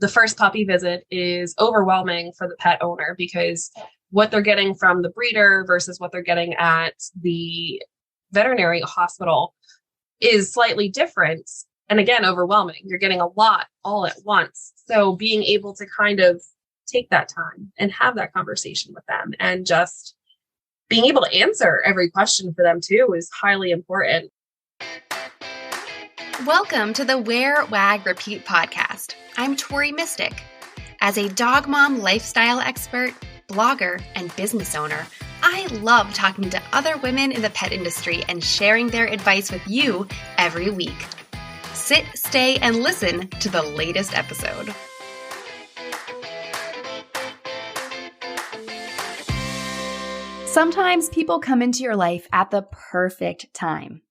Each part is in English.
the first puppy visit is overwhelming for the pet owner because what they're getting from the breeder versus what they're getting at the veterinary hospital is slightly different. And again, overwhelming. You're getting a lot all at once. So being able to kind of take that time and have that conversation with them and just being able to answer every question for them too is highly important. Welcome to the Wear, Wag, Repeat podcast. I'm Tori Mystic. As a dog mom lifestyle expert, blogger, and business owner, I love talking to other women in the pet industry and sharing their advice with you every week. Sit, stay, and listen to the latest episode. Sometimes people come into your life at the perfect time.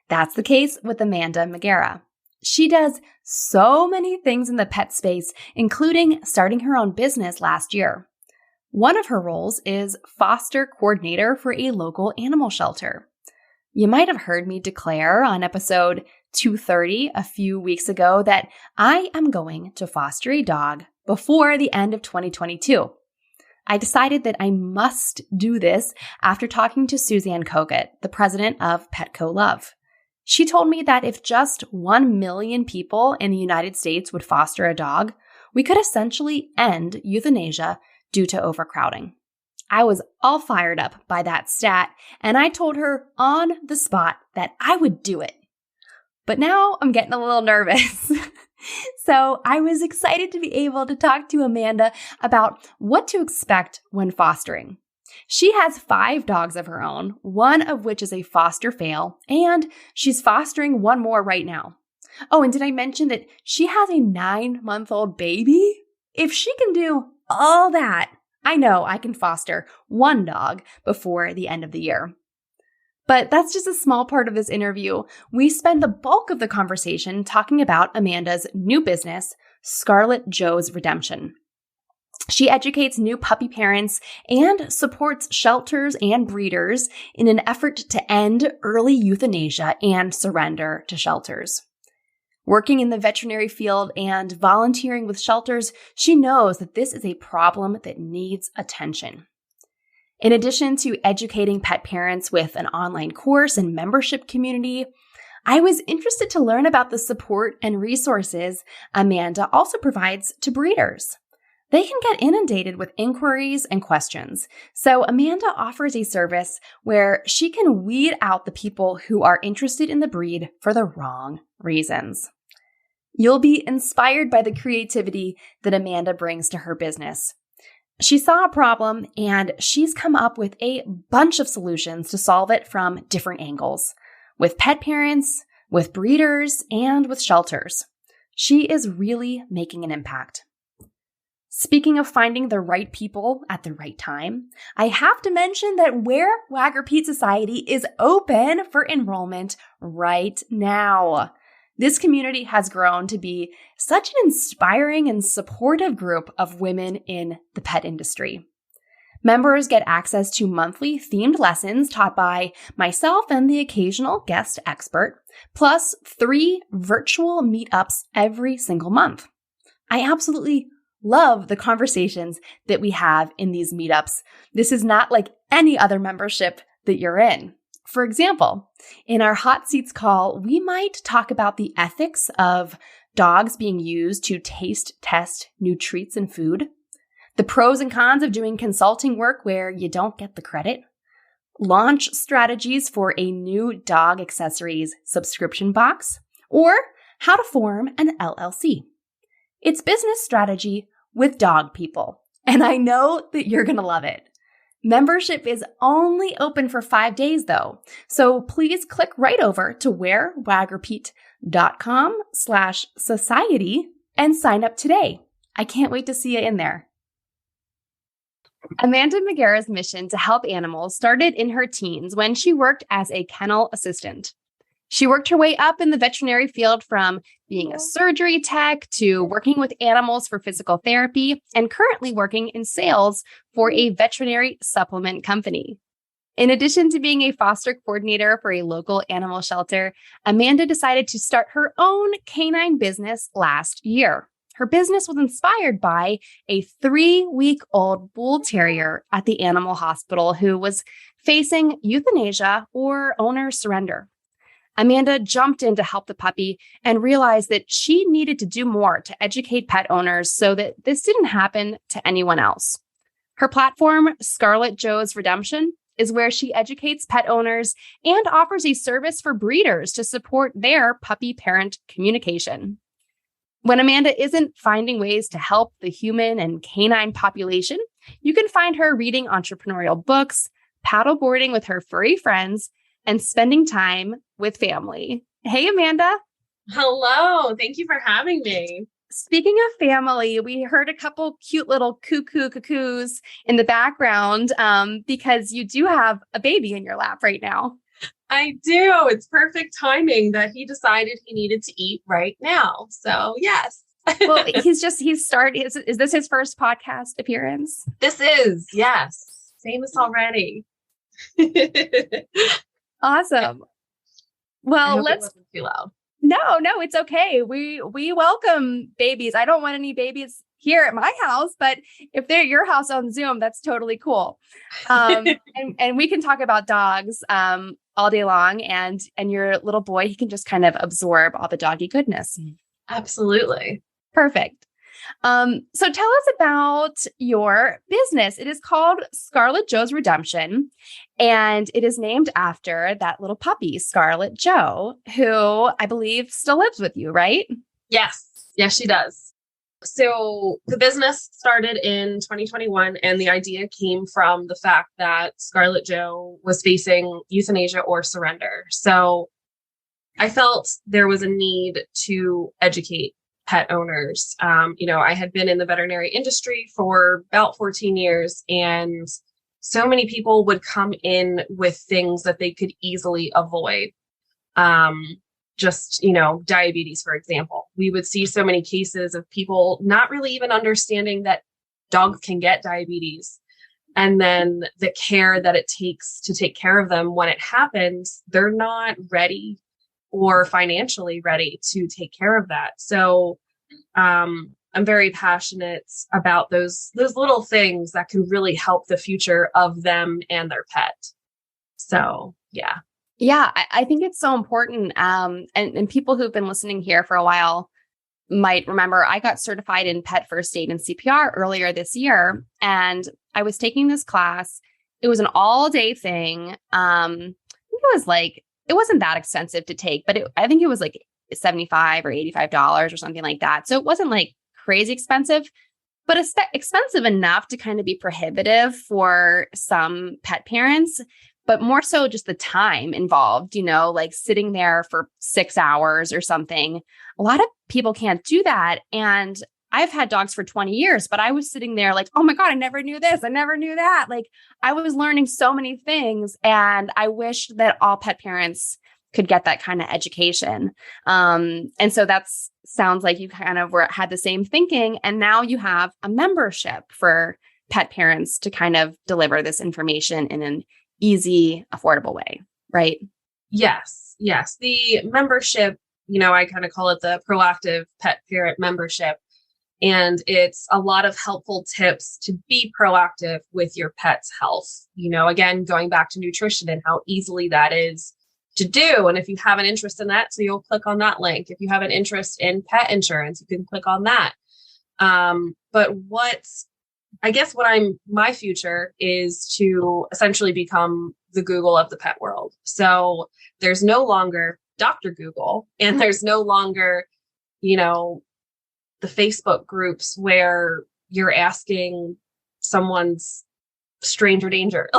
That's the case with Amanda Megara. She does so many things in the pet space, including starting her own business last year. One of her roles is foster coordinator for a local animal shelter. You might have heard me declare on episode 230 a few weeks ago that I am going to foster a dog before the end of 2022. I decided that I must do this after talking to Suzanne Kogut, the president of Petco Love. She told me that if just 1 million people in the United States would foster a dog, we could essentially end euthanasia due to overcrowding. I was all fired up by that stat, and I told her on the spot that I would do it. But now I'm getting a little nervous. So I was excited to be able to talk to Amanda about what to expect when fostering. She has 5 dogs of her own, one of which is a foster fail, and she's fostering one more right now. Oh, and did I mention that she has a 9-month-old baby? If she can do all that, I know I can foster one dog before the end of the year. But that's just a small part of this interview. We spend the bulk of the conversation talking about Amanda's new business, Scarlett Joe's Redemption. She educates new puppy parents and supports shelters and breeders in an effort to end early euthanasia and surrender to shelters. Working in the veterinary field and volunteering with shelters, she knows that this is a problem that needs attention. In addition to educating pet parents with an online course and membership community, I was interested to learn about the support and resources Amanda also provides to breeders. They can get inundated with inquiries and questions, so Amanda offers a service where she can weed out the people who are interested in the breed for the wrong reasons. You'll be inspired by the creativity that Amanda brings to her business. She saw a problem and she's come up with a bunch of solutions to solve it from different angles, with pet parents, with breeders, and with shelters. She is really making an impact. Speaking of finding the right people at the right time, I have to mention that Wear, Wag, Repeat Society is open for enrollment right now. This community has grown to be such an inspiring and supportive group of women in the pet industry. Members get access to monthly themed lessons taught by myself and the occasional guest expert, plus 3 virtual meetups every single month. I absolutely love the conversations that we have in these meetups. This is not like any other membership that you're in. For example, in our Hot Seats call, we might talk about the ethics of dogs being used to taste test new treats and food, the pros and cons of doing consulting work where you don't get the credit, launch strategies for a new dog accessories subscription box, or how to form an LLC. It's business strategy with dog people, and I know that you're going to love it. Membership is only open for 5 days though, so please click right over to wearwagrepeat.com/society and sign up today. I can't wait to see you in there. Amanda Megara's mission to help animals started in her teens when she worked as a kennel assistant. She worked her way up in the veterinary field from being a surgery tech to working with animals for physical therapy and currently working in sales for a veterinary supplement company. In addition to being a foster coordinator for a local animal shelter, Amanda decided to start her own canine business last year. her business was inspired by a 3-week-old bull terrier at the animal hospital who was facing euthanasia or owner surrender. Amanda jumped in to help the puppy and realized that she needed to do more to educate pet owners so that this didn't happen to anyone else. Her platform, Scarlett Joe's Redemption, is where she educates pet owners and offers a service for breeders to support their puppy-parent communication. When Amanda isn't finding ways to help the human and canine population, you can find her reading entrepreneurial books, paddleboarding with her furry friends, and spending time with family. Hey, Amanda. Hello. Thank you for having me. Speaking of family, we heard a couple cute little cuckoos in the background because you do have a baby in your lap right now. I do. It's perfect timing that he decided he needed to eat right now. So yes. Well, he's started. Is this his first podcast appearance? This is, yes. Famous already. Awesome. Well, let's. It wasn't too loud. No, it's okay. We welcome babies. I don't want any babies here at my house, but if they're at your house on Zoom, that's totally cool. And we can talk about dogs all day long, and your little boy, he can just kind of absorb all the doggy goodness. Absolutely. Perfect. So tell us about your business. It is called Scarlett Joe's Redemption, and it is named after that little puppy, Scarlett Joe, who I believe still lives with you, right? Yes. Yes, she does. So the business started in 2021, and the idea came from the fact that Scarlett Joe was facing euthanasia or surrender. So I felt there was a need to educate pet owners. I had been in the veterinary industry for about 14 years, and so many people would come in with things that they could easily avoid. Diabetes, for example. We would see so many cases of people not really even understanding that dogs can get diabetes. And then the care that it takes to take care of them when it happens, they're not ready or financially ready to take care of that. So I'm very passionate about those little things that can really help the future of them and their pet. So, yeah. Yeah, I think it's so important. And people who've been listening here for a while might remember I got certified in pet first aid and CPR earlier this year. And I was taking this class. It was an all-day thing. I think it wasn't that expensive to take, but I think it was like $75 or $85 or something like that. So it wasn't like crazy expensive, but expensive enough to kind of be prohibitive for some pet parents, but more so just the time involved, like sitting there for 6 hours or something. A lot of people can't do that. And I've had dogs for 20 years, but I was sitting there like, oh my God, I never knew this. I never knew that. Like I was learning so many things, and I wish that all pet parents could get that kind of education. And so sounds like you kind of had the same thinking. And now you have a membership for pet parents to kind of deliver this information in an easy, affordable way, right? Yes. The membership, I kind of call it the proactive pet parent membership. And it's a lot of helpful tips to be proactive with your pet's health. Again, going back to nutrition and how easily that is to do. And if you have an interest in that, so you'll click on that link. If you have an interest in pet insurance, you can click on that. But my future is to essentially become the Google of the pet world. So there's no longer Dr. Google, and there's no longer, the Facebook groups where you're asking someone's stranger danger.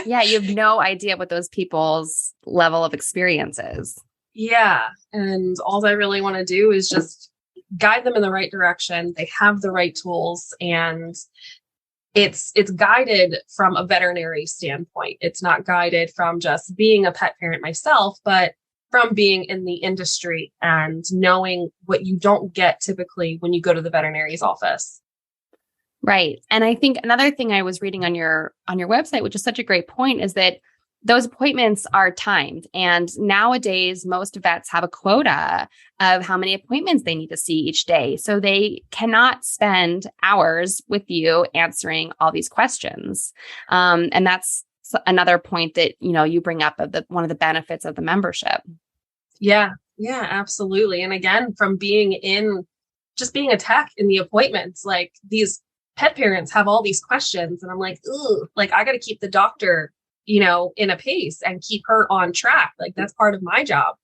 Yeah, you have no idea what those people's level of experience is. Yeah. And all I really want to do is just guide them in the right direction. They have the right tools, and it's guided from a veterinary standpoint. It's not guided from just being a pet parent myself, but from being in the industry and knowing what you don't get typically when you go to the veterinary's office. Right. And I think another thing I was reading on your website, which is such a great point, is that those appointments are timed. And nowadays, most vets have a quota of how many appointments they need to see each day. So they cannot spend hours with you answering all these questions. And that's another point that, you bring up of one of the benefits of the membership. Yeah, absolutely. And again, from being a tech in the appointments, like these pet parents have all these questions and I'm like, ooh, like I got to keep the doctor, in a pace and keep her on track. Like that's part of my job.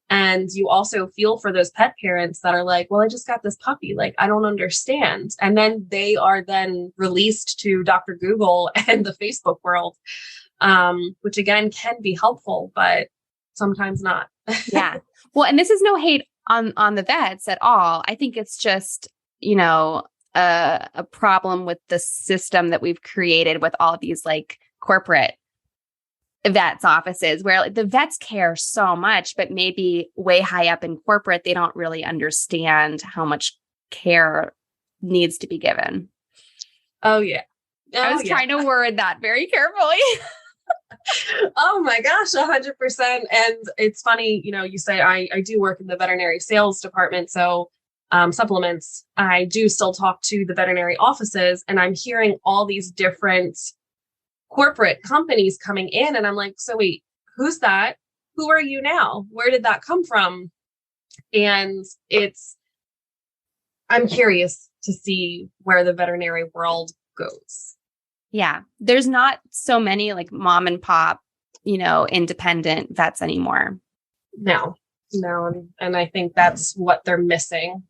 And you also feel for those pet parents that are like, well, I just got this puppy. Like, I don't understand. And then they are then released to Dr. Google and the Facebook world, which again can be helpful, but sometimes not. Yeah. Well, and this is no hate on the vets at all. I think it's just, a problem with the system that we've created with all of these like corporate vets offices where like, the vets care so much, but maybe way high up in corporate, they don't really understand how much care needs to be given. Oh, yeah. I was trying to word that very carefully. Oh my gosh, 100%. And it's funny, you say I do work in the veterinary sales department. So supplements, I do still talk to the veterinary offices and I'm hearing all these different corporate companies coming in. And I'm like, so wait, who's that? Who are you now? Where did that come from? And I'm curious to see where the veterinary world goes. Yeah. There's not so many like mom and pop, independent vets anymore. No. And I think that's what they're missing.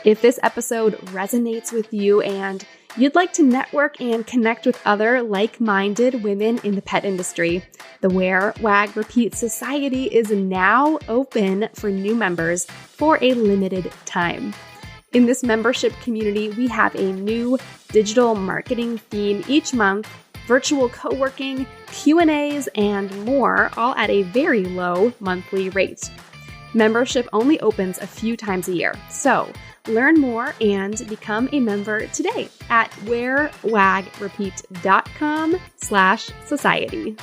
If this episode resonates with you and you'd like to network and connect with other like-minded women in the pet industry, the Wear, Wag, Repeat Society is now open for new members for a limited time. In this membership community, we have a new digital marketing theme each month, virtual co-working, Q&As, and more, all at a very low monthly rate. Membership only opens a few times a year, so learn more and become a member today at wearwagrepeat.com/society.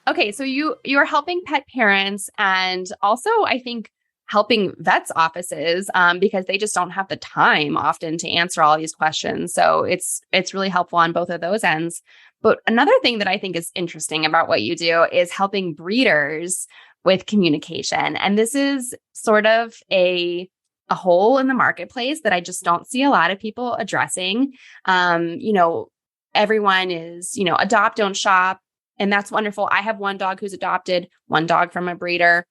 Okay, so you're helping pet parents and also I think helping vets offices because they just don't have the time often to answer all these questions. So it's really helpful on both of those ends. But another thing that I think is interesting about what you do is helping breeders with communication. And this is sort of a hole in the marketplace that I just don't see a lot of people addressing. Everyone is, adopt, don't shop. And that's wonderful. I have one dog who's adopted, one dog from a breeder.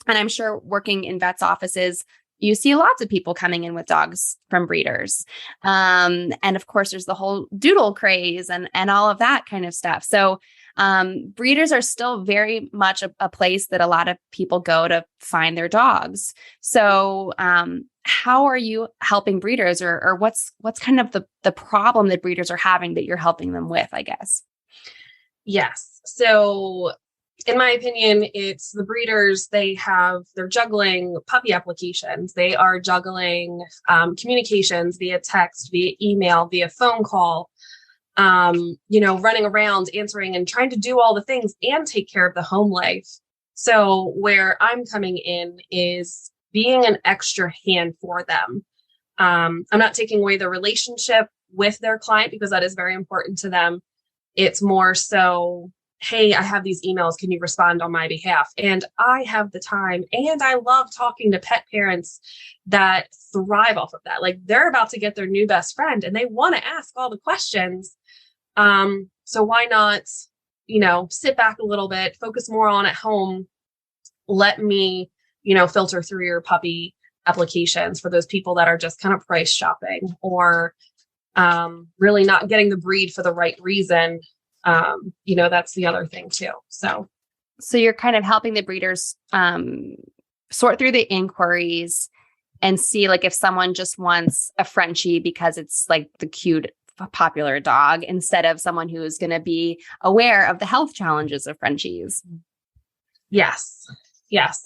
And I'm sure working in vets offices, you see lots of people coming in with dogs from breeders. And of course, there's the whole doodle craze and all of that kind of stuff. So breeders are still very much a place that a lot of people go to find their dogs. So how are you helping breeders or what's kind of the problem that breeders are having that you're helping them with, I guess? Yes. So in my opinion, it's the breeders, they're juggling puppy applications. They are juggling communications via text, via email, via phone call, running around, answering and trying to do all the things and take care of the home life. So where I'm coming in is being an extra hand for them. I'm not taking away the relationship with their client because that is very important to them. It's more so, hey, I have these emails. Can you respond on my behalf? And I have the time. And I love talking to pet parents that thrive off of that. Like they're about to get their new best friend and they want to ask all the questions. So why not, sit back a little bit, focus more on at home. Let me, filter through your puppy applications for those people that are just kind of price shopping or really not getting the breed for the right reason. That's the other thing too. So you're kind of helping the breeders sort through the inquiries and see like if someone just wants a Frenchie because it's like the cute, popular dog instead of someone who is going to be aware of the health challenges of Frenchies. Yes.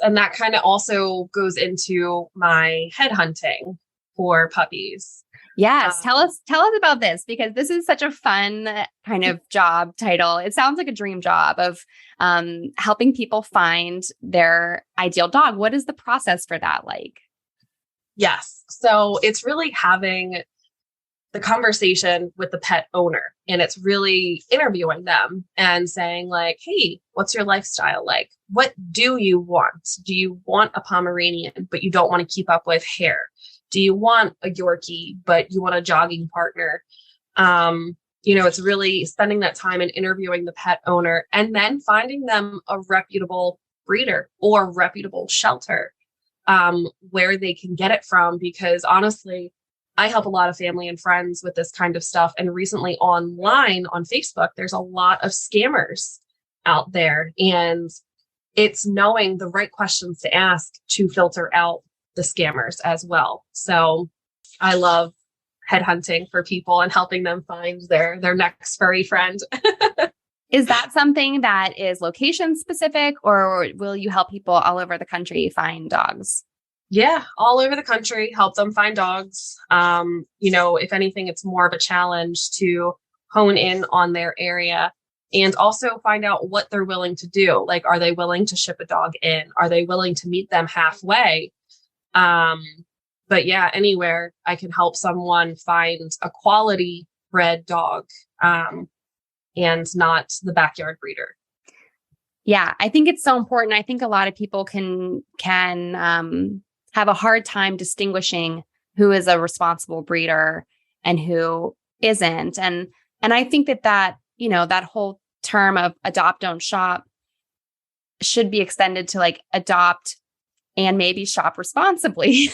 And that kind of also goes into my headhunting for puppies. Yes. Tell us about this, because this is such a fun kind of job title. It sounds like a dream job of helping people find their ideal dog. What is the process for that like? Yes. So it's really having the conversation with the pet owner, and it's really interviewing them and saying like, hey, what's your lifestyle like? What do you want? Do you want a Pomeranian, but you don't want to keep up with hair? Do you want a Yorkie, but you want a jogging partner? It's really spending that time and interviewing the pet owner and then finding them a reputable breeder or reputable shelter where they can get it from. Because honestly, I help a lot of family and friends with this kind of stuff. And recently online on Facebook, there's a lot of scammers out there. And it's knowing the right questions to ask to filter out the scammers as well. So I love headhunting for people and helping them find their next furry friend. Is that something that is location specific, or will you help people all over the country find dogs? Yeah, all over the country, help them find dogs. If anything, it's more of a challenge to hone in on their area and also find out what they're willing to do. Like, are they willing to ship a dog in? Are they willing to meet them halfway? But yeah, anywhere I can help someone find a quality bred dog, and not the backyard breeder. Yeah, I think it's so important. I think a lot of people can have a hard time distinguishing who is a responsible breeder and who isn't. And I think that whole term of adopt, don't shop should be extended to like adopt and maybe shop responsibly.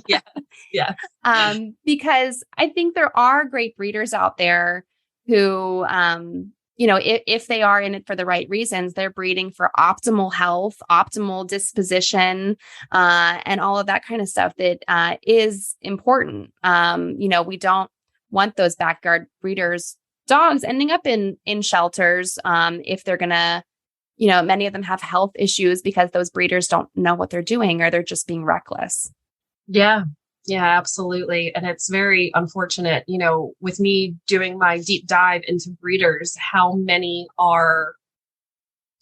Yeah. Because I think there are great breeders out there who, if they are in it for the right reasons, they're breeding for optimal health, optimal disposition, and all of that kind of stuff that is important. We don't want those backyard breeders' dogs ending up in shelters if they're going to, many of them have health issues because those breeders don't know what they're doing or they're just being reckless. Yeah. Yeah, absolutely. And it's very unfortunate, with me doing my deep dive into breeders, how many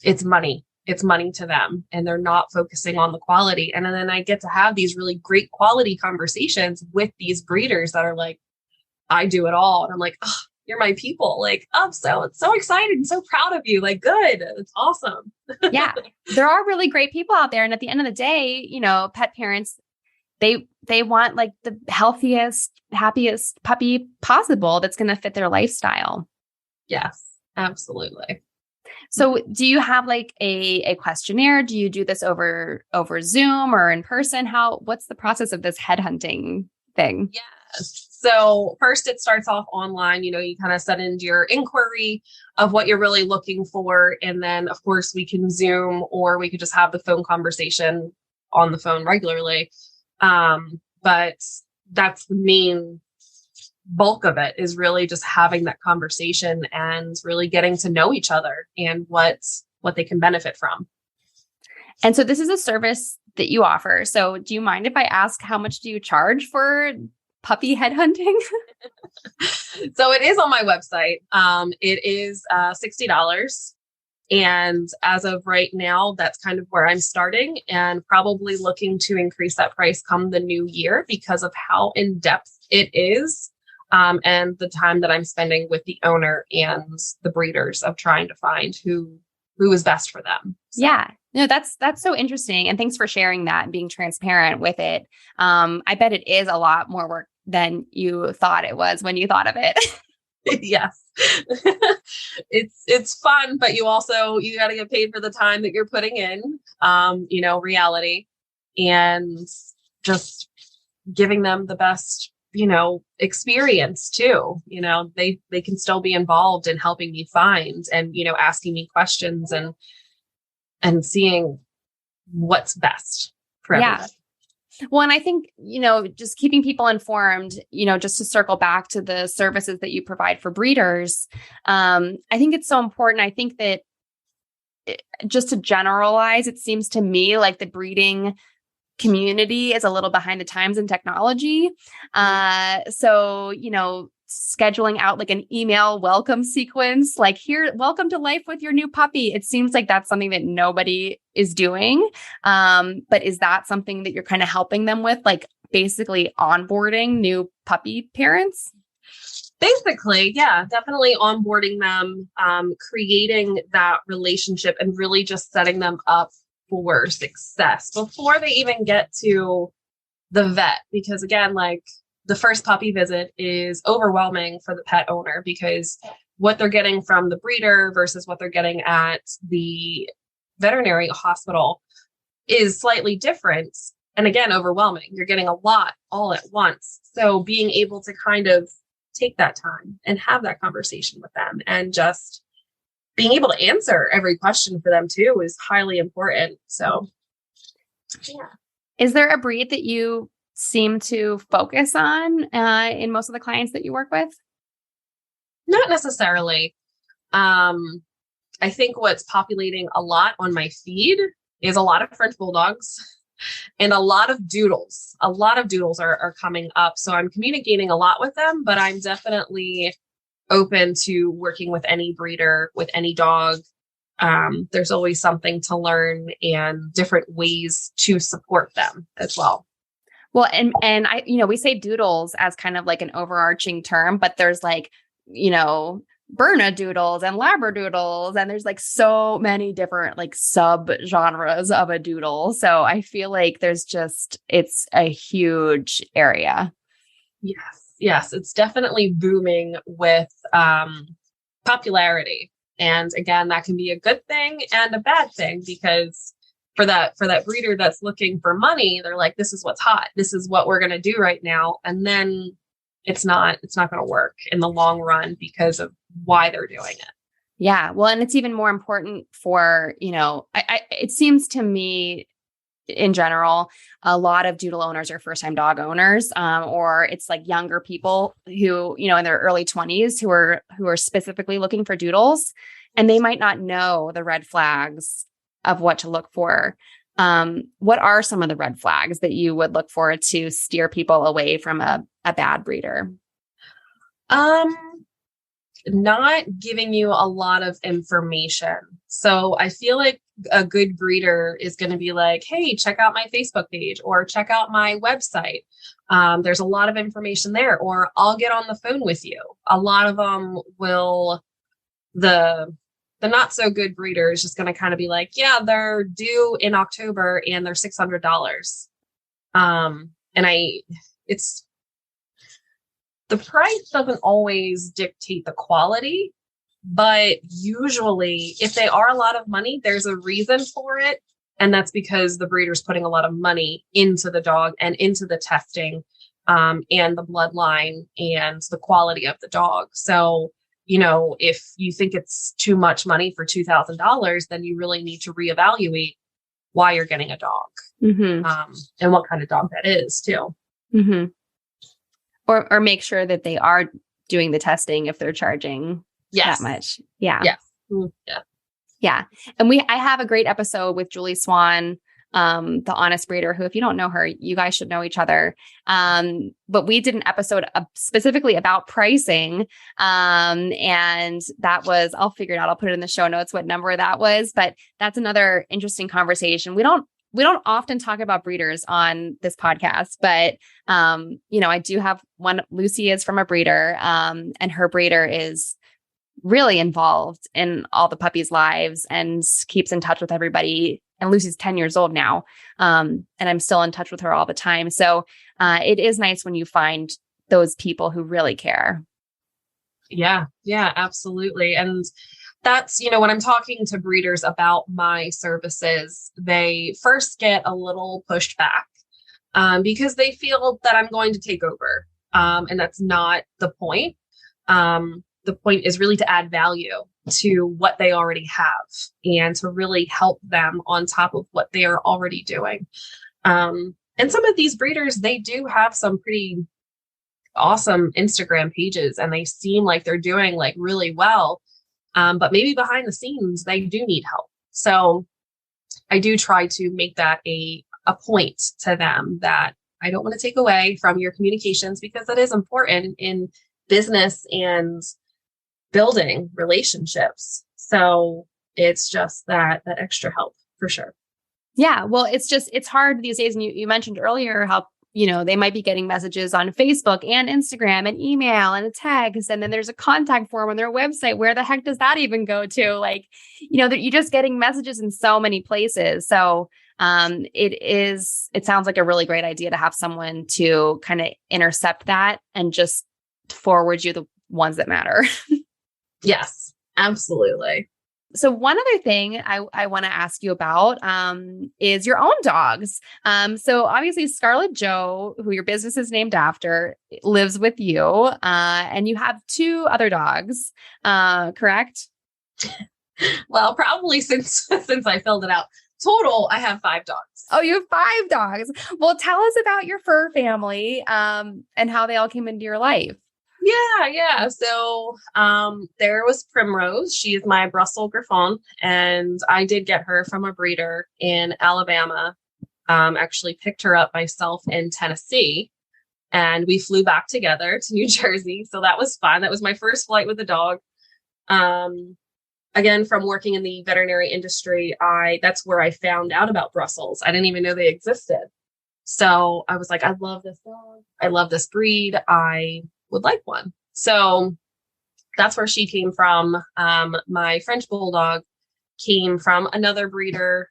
it's money to them and they're not focusing on the quality. And then I get to have these really great quality conversations with these breeders that are like, I do it all. And I'm like, oh, you're my people. Like, I'm so excited and so proud of you. Like, good. It's awesome. Yeah, there are really great people out there. And at the end of the day, pet parents, they want like the healthiest, happiest puppy possible that's going to fit their lifestyle. Yes, absolutely. So do you have like a questionnaire? Do you do this over Zoom or in person? What's the process of this headhunting thing? Yes. So first it starts off online, you kind of set into your inquiry of what you're really looking for. And then of course we can Zoom or we could just have the phone conversation on the phone regularly. But that's the main bulk of it, is really just having that conversation and really getting to know each other and what they can benefit from. And so this is a service that you offer. So do you mind if I ask, how much do you charge for puppy headhunting? So it is on my website. It is $60. And as of right now, that's kind of where I'm starting and probably looking to increase that price come the new year because of how in depth it is. And the time that I'm spending with the owner and the breeders of trying to find who is best for them. So. Yeah. No, that's so interesting. And thanks for sharing that and being transparent with it. I bet it is a lot more work than you thought it was when you thought of it. Yes. It's fun, but you got to get paid for the time that you're putting in, reality, and just giving them the best, experience too. They can still be involved in helping me find and, asking me questions and seeing what's best for everybody. Well, and I think, just keeping people informed, just to circle back to the services that you provide for breeders, I think it's so important. I think that just to generalize, it seems to me like the breeding community is a little behind the times in technology. So, scheduling out like an email welcome sequence, like here, welcome to life with your new puppy. It seems like that's something that nobody is doing. But is that something that you're kind of helping them with, like basically onboarding new puppy parents? Basically, yeah, definitely onboarding them, creating that relationship and really just setting them up for success before they even get to the vet. Because again, like the first puppy visit is overwhelming for the pet owner because what they're getting from the breeder versus what they're getting at the veterinary hospital is slightly different. And again, overwhelming. You're getting a lot all at once. So being able to kind of take that time and have that conversation with them and just being able to answer every question for them too is highly important. So, yeah. Is there a breed that you seem to focus on in most of the clients that you work with? Not necessarily. I think what's populating a lot on my feed is a lot of French bulldogs and a lot of doodles. A lot of doodles are coming up. So I'm communicating a lot with them, but I'm definitely open to working with any breeder, with any dog. There's always something to learn and different ways to support them as well. Well, and I, we say doodles as kind of like an overarching term, but there's like, Bernedoodles and Labradoodles, and there's like so many different like sub genres of a doodle. So I feel like it's a huge area. Yes, it's definitely booming with popularity. And again, that can be a good thing and a bad thing because for that breeder that's looking for money, they're like, this is what's hot. This is what we're going to do right now. And then it's not going to work in the long run because of why they're doing it. Yeah. Well, and it's even more important for, it seems to me in general, a lot of doodle owners are first-time dog owners, or it's like younger people who, in their early 20s who are specifically looking for doodles, and they might not know the red flags of what to look for. What are some of the red flags that you would look for to steer people away from a bad breeder? Not giving you a lot of information. So I feel like a good breeder is going to be like, hey, check out my Facebook page or check out my website. There's a lot of information there, or I'll get on the phone with you. A lot of them will, the not so good breeder is just going to kind of be like, yeah, they're due in October and they're $600. The price doesn't always dictate the quality, but usually if they are a lot of money, there's a reason for it. And that's because the breeder's putting a lot of money into the dog and into the testing, and the bloodline and the quality of the dog. So, if you think it's too much money for $2,000, then you really need to reevaluate why you're getting a dog, and what kind of dog that is too. Mm-hmm. Or make sure that they are doing the testing if they're charging that much. Yeah. Yes. Yeah. Yeah. And I have a great episode with Julie Swan, the honest breeder, who, if you don't know her, you guys should know each other. But we did an episode specifically about pricing. And that was, I'll figure it out. I'll put it in the show notes, what number that was, but that's another interesting conversation. We don't often talk about breeders on this podcast, but, I do have one. Lucy is from a breeder, and her breeder is really involved in all the puppies' lives and keeps in touch with everybody. And Lucy's 10 years old now. And I'm still in touch with her all the time. So it is nice when you find those people who really care. Yeah, absolutely. And that's, when I'm talking to breeders about my services, they first get a little pushed back because they feel that I'm going to take over. And that's not the point. The point is really to add value to what they already have and to really help them on top of what they are already doing. And some of these breeders, they do have some pretty awesome Instagram pages and they seem like they're doing like really well. But maybe behind the scenes, they do need help. So I do try to make that a a point to them that I don't want to take away from your communications, because that is important in business and building relationships. So it's just that extra help for sure. Yeah. Well, it's hard these days. And you mentioned earlier how, they might be getting messages on Facebook and Instagram and email and a text. And then there's a contact form on their website. Where the heck does that even go to? Like, that you're just getting messages in so many places. So it sounds like a really great idea to have someone to kind of intercept that and just forward you the ones that matter. Yes, absolutely. So one other thing I want to ask you about is your own dogs. So obviously Scarlett Joe, who your business is named after, lives with you, and you have 2 other dogs, correct? Well, probably since I filled it out. Total, I have 5 dogs. Oh, you have 5 dogs. Well, tell us about your fur family and how they all came into your life. Yeah. So there was Primrose. She is my Brussels Griffon, and I did get her from a breeder in Alabama. Actually picked her up myself in Tennessee, and we flew back together to New Jersey. So that was fun. That was my first flight with a dog. Again, from working in the veterinary industry, that's where I found out about Brussels. I didn't even know they existed. So I was like, I love this dog. I love this breed. I would like one. So that's where she came from. My French Bulldog came from another breeder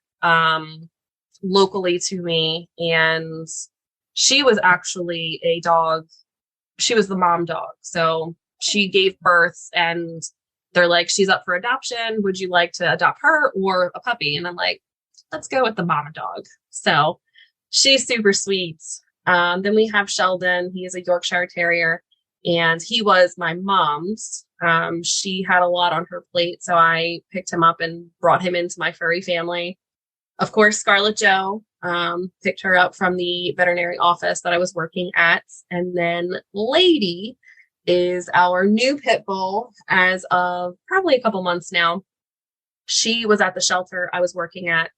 locally to me. And she was actually a dog. She was the mom dog. So she gave birth, and they're like, she's up for adoption. Would you like to adopt her or a puppy? And I'm like, let's go with the mama dog. So she's super sweet. Then we have Sheldon. He is a Yorkshire Terrier, and he was my mom's. She had a lot on her plate, so I picked him up and brought him into my furry family. Of course, Scarlett Joe, picked her up from the veterinary office that I was working at. And then Lady is our new pit bull as of probably a couple months now. She was at the shelter I was working at.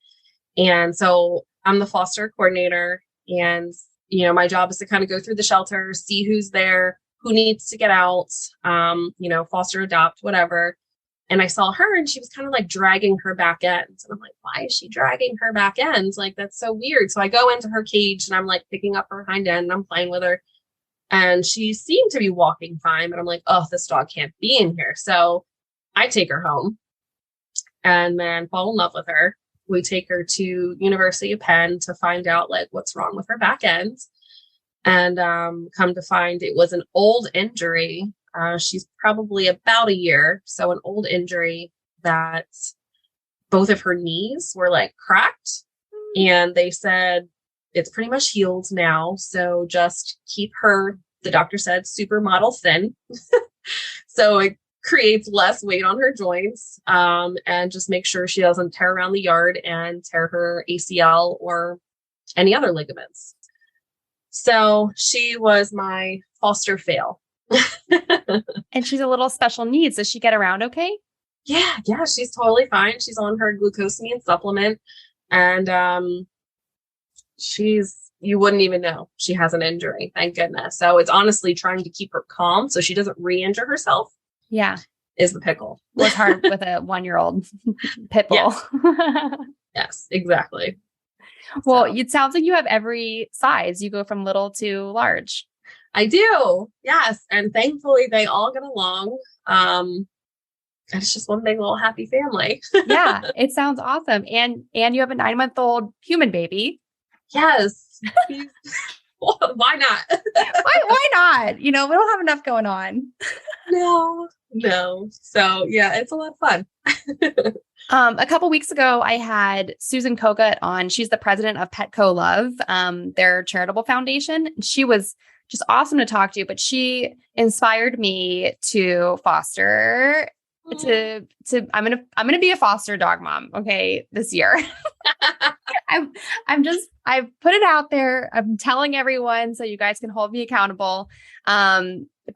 And so I'm the foster coordinator, and, my job is to kind of go through the shelter, see who's there, who needs to get out, foster, adopt, whatever. And I saw her, and she was kind of like dragging her back ends. And I'm like, why is she dragging her back ends? Like, that's so weird. So I go into her cage, and I'm like picking up her hind end, and I'm playing with her. And she seemed to be walking fine, but I'm like, oh, this dog can't be in here. So I take her home and then fall in love with her. We take her to University of Penn to find out like what's wrong with her back end. And come to find it was an old injury. She's probably about a year. So an old injury that both of her knees were like cracked. And they said, it's pretty much healed now. So just keep her, the doctor said, supermodel thin. So it creates less weight on her joints, and just make sure she doesn't tear around the yard and tear her ACL or any other ligaments. So she was my foster fail. And she's a little special needs. Does she get around okay? Yeah, she's totally fine. She's on her glucosamine supplement, and you wouldn't even know she has an injury, thank goodness. So it's honestly trying to keep her calm so she doesn't re-injure herself. Yeah. Is the pickle. Well, it's hard with a 1-year-old pit bull. Yes, exactly. Well, it sounds like you have every size. You go from little to large. I do. Yes. And thankfully they all get along. It's just one big little happy family. Yeah, it sounds awesome. And you have a 9-month-old human baby. Yes. Why not? Why not? We don't have enough going on. No. So yeah, it's a lot of fun. A couple weeks ago, I had Susan Kogut on. She's the president of Petco Love, their charitable foundation. She was just awesome to talk to, but she inspired me to foster. I'm gonna be a foster dog mom. Okay, this year. I've put it out there. I'm telling everyone so you guys can hold me accountable.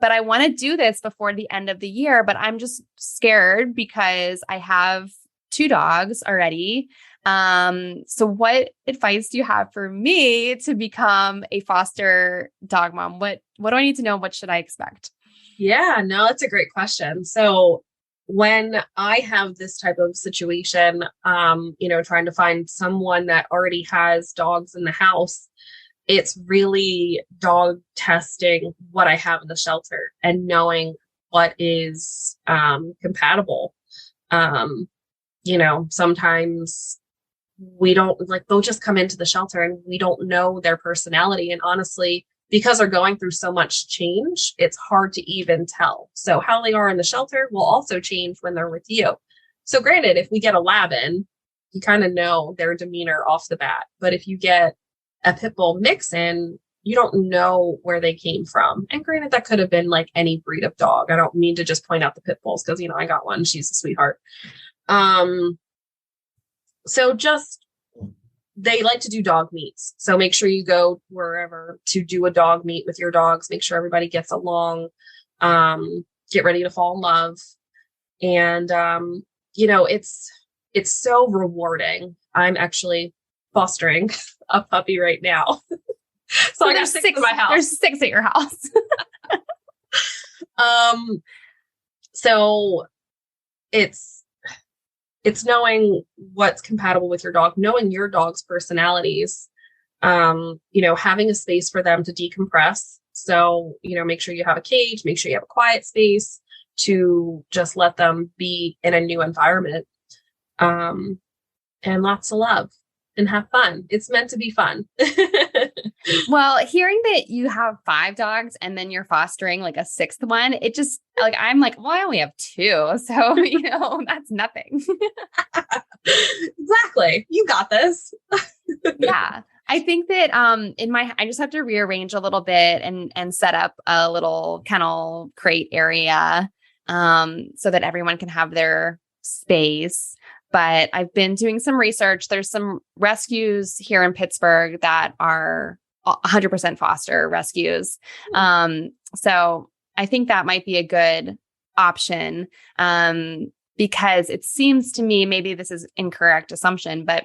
But I want to do this before the end of the year, but I'm just scared because I have 2 dogs already. So what advice do you have for me to become a foster dog mom? What do I need to know? What should I expect? Yeah, no, that's a great question. So when I have this type of situation, trying to find someone that already has dogs in the house, it's really dog testing what I have in the shelter and knowing what is compatible. Sometimes we don't like, they'll just come into the shelter and we don't know their personality. And honestly, because they're going through so much change, it's hard to even tell. So how they are in the shelter will also change when they're with you. So granted, if we get a lab in, you kind of know their demeanor off the bat. But if you get a pit bull mix in, you don't know where they came from. And granted, that could have been like any breed of dog. I don't mean to just point out the pit bulls because, I got one. She's a sweetheart. So just, they like to do dog meets. So make sure you go wherever to do a dog meet with your dogs. Make sure everybody gets along. Get ready to fall in love. And, it's so rewarding. I'm actually fostering a puppy right now. So I got 6 in my house. There's 6 at your house. So it's knowing what's compatible with your dog, knowing your dog's personalities, having a space for them to decompress. So, make sure you have a cage, make sure you have a quiet space to just let them be in a new environment. And lots of love and have fun. It's meant to be fun. Well, hearing that you have 5 dogs and then you're fostering like a 6th one, it just like, I'm like, well, I only have 2. So, that's nothing. Exactly. You got this. Yeah. I think that I just have to rearrange a little bit and set up a little kennel crate area so that everyone can have their space. But I've been doing some research. There's some rescues here in Pittsburgh that are 100% foster rescues. So I think that might be a good option because it seems to me, maybe this is incorrect assumption, but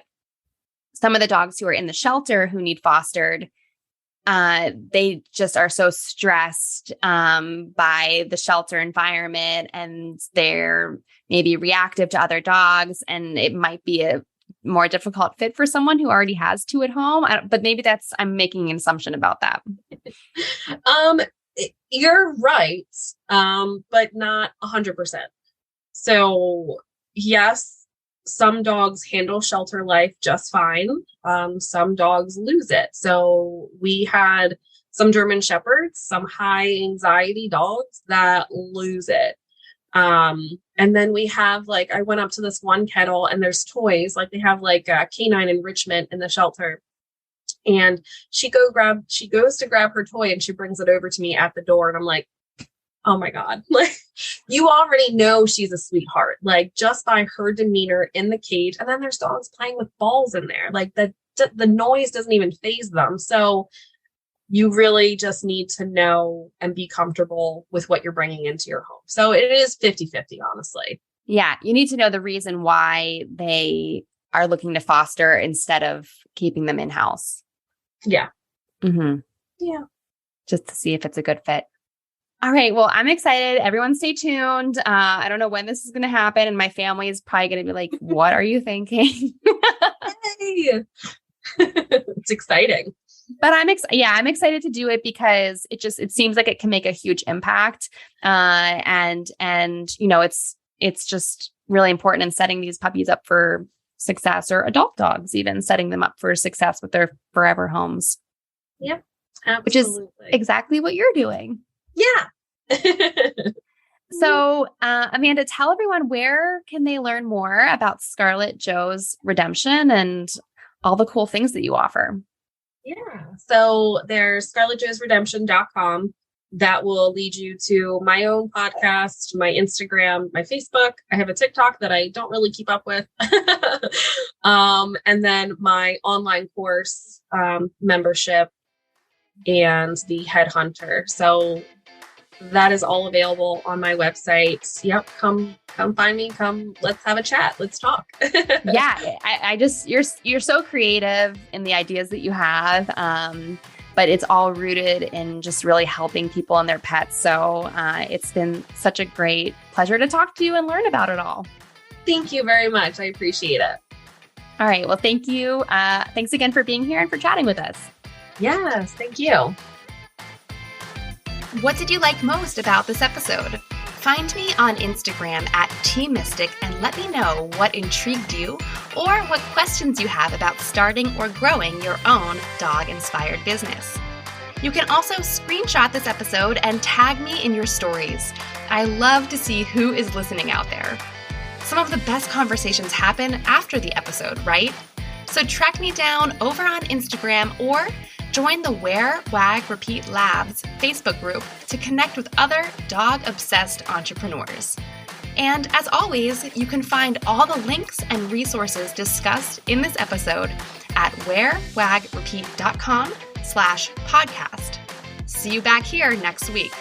some of the dogs who are in the shelter who need fostered, they just are so stressed by the shelter environment and they're maybe reactive to other dogs. And it might be a more difficult fit for someone who already has 2 at home. But maybe I'm making an assumption about that. You're right, but not 100%. So yes, some dogs handle shelter life just fine. Some dogs lose it. So we had some German Shepherds, some high anxiety dogs that lose it. And then we have I went up to this one kennel and there's toys, they have a canine enrichment in the shelter. And she goes to grab her toy and she brings it over to me at the door. And I'm like, oh my God, you already know she's a sweetheart, just by her demeanor in the cage. And then there's dogs playing with balls in there. The noise doesn't even faze them. So you really just need to know and be comfortable with what you're bringing into your home. So it is 50-50, honestly. Yeah. You need to know the reason why they are looking to foster instead of keeping them in-house. Yeah. Mm-hmm. Yeah. Just to see if it's a good fit. All right. Well, I'm excited. Everyone stay tuned. I don't know when this is going to happen. And my family is probably going to be like, what are you thinking? Hey. It's exciting. But I'm excited to do it because it seems like it can make a huge impact. And it's just really important in setting these puppies up for success, or adult dogs, even setting them up for success with their forever homes. Yep. Absolutely. Which is exactly what you're doing. Yeah. So, Amanda, tell everyone, where can they learn more about Scarlett Joe's Redemption and all the cool things that you offer? Yeah. So there's scarlettjoesredemption.com. That will lead you to my own podcast, my Instagram, my Facebook. I have a TikTok that I don't really keep up with. And then my online course, membership, and the Headhunter. So that is all available on my website. Yep. Come find me. Let's have a chat. Let's talk. Yeah. I just, you're so creative in the ideas that you have. But it's all rooted in just really helping people and their pets. So it's been such a great pleasure to talk to you and learn about it all. Thank you very much. I appreciate it. All right. Well, thank you. Thanks again for being here and for chatting with us. Yes, thank you. What did you like most about this episode? Find me on Instagram @TMystic and let me know what intrigued you or what questions you have about starting or growing your own dog-inspired business. You can also screenshot this episode and tag me in your stories. I love to see who is listening out there. Some of the best conversations happen after the episode, right? So track me down over on Instagram or join the Wear, Wag, Repeat Labs Facebook group to connect with other dog-obsessed entrepreneurs. And as always, you can find all the links and resources discussed in this episode at wearwagrepeat.com/podcast. See you back here next week.